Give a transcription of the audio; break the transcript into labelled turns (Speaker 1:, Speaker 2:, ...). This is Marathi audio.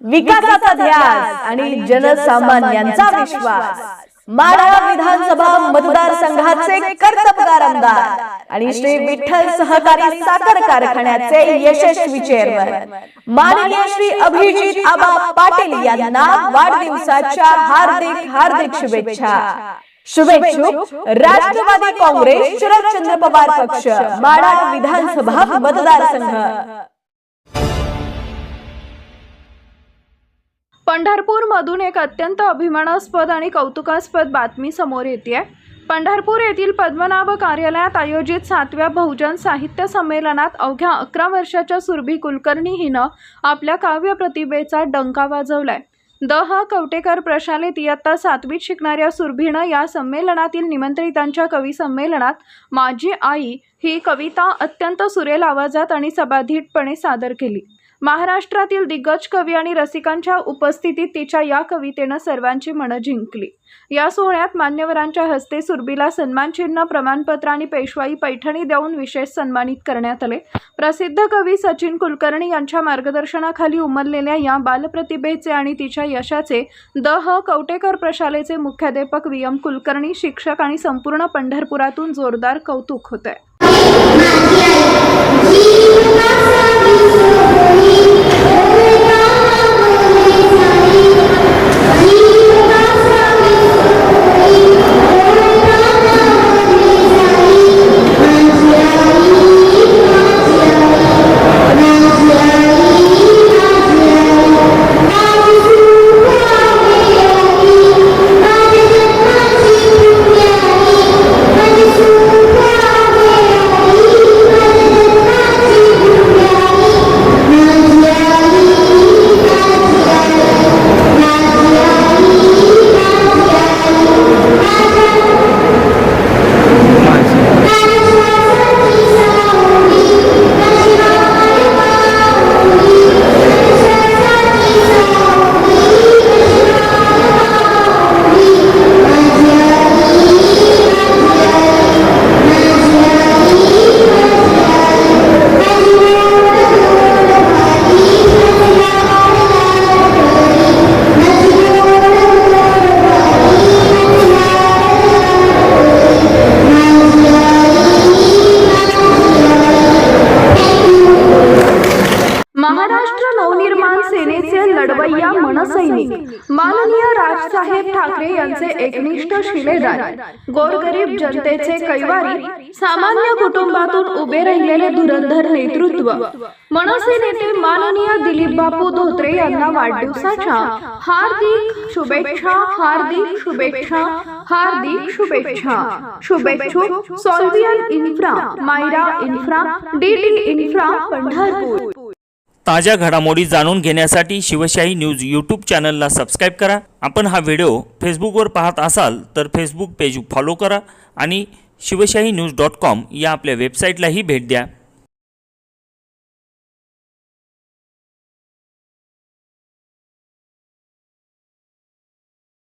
Speaker 1: विकासाचा ध्यास आणि जनसामान्यांचा विश्वास। माढा विधानसभा मतदारसंघाचे कर्तबगार आमदार आणि श्री विठ्ठल सहकारी साखर कारखान्याचे यशस्वी चेअरमन माननीय श्री अभिजित आबा पाटील यांना वाढदिवसाच्या हार्दिक शुभेच्छा। शुभेच्छुक राष्ट्रवादी काँग्रेस शरदचंद्र पवार पक्ष माढा विधानसभा मतदारसंघ।
Speaker 2: पंढरपूरमधून एक अत्यंत अभिमानास्पद आणि कौतुकास्पद बातमी समोर येते। पंढरपूर येथील पद्मनाभ कार्यालयात आयोजित 7व्या बहुजन साहित्य संमेलनात अवघ्या 11 वर्षाच्या सुरभी कुलकर्णी हिनं आपल्या काव्य प्रतिभेचा डंका वाजवलाय। द. कवटेकर प्रशालेत इयत्ता 7वीत शिकणाऱ्या सुरभीनं या संमेलनातील निमंत्रितांच्या कवी संमेलनात माझी आई ही कविता अत्यंत सुरेल आवाजात आणि सबाधीटपणे सादर केली। महाराष्ट्रातील दिग्गज कवी आणि रसिकांच्या उपस्थितीत तिच्या या कवितेनं सर्वांची मनं जिंकली। या सोहळ्यात मान्यवरांच्या हस्ते सुरभीला सन्मानचिन्ह, प्रमाणपत्र आणि पेशवाई पैठणी देऊन विशेष सन्मानित करण्यात आले। प्रसिद्ध कवी सचिन कुलकर्णी यांच्या मार्गदर्शनाखाली उमललेल्या या बालप्रतिभेचे आणि तिच्या यशाचे द. कवटेकर प्रशालेचे मुख्याध्यापक VM कुलकर्णी, शिक्षक आणि संपूर्ण पंढरपुरातून जोरदार कौतुक होते। महाराष्ट्र नवनिर्माण सेनेचे लढवय्या मनसैनिक माननीय राजसाहेब ठाकरे यांचे एकनिष्ठ शिलेदार, गोरगरीब जनतेचे कैवारी, सामान्य कुटुंबातून उभे राहिलेले धुरंधर नेतृत्व मनसे नेते माननीय दिलीप बापू धोत्रे यांना वाढदिवसाच्या हार्दिक शुभेच्छा। शुभेच्छुक सॉल्वियन infra, Myra infra, DT infra Pandharpur.
Speaker 3: ताज्या घडामोडी जाणून घेण्यासाठी शिवशाही न्यूज यूट्यूब चॅनलला सबस्क्राईब करा। आपण हा व्हिडिओ फेसबुकवर पाहत असाल तर फेसबुक पेज फॉलो करा आणि शिवशाही न्यूज.com या आपल्या वेबसाईटलाही भेट द्या।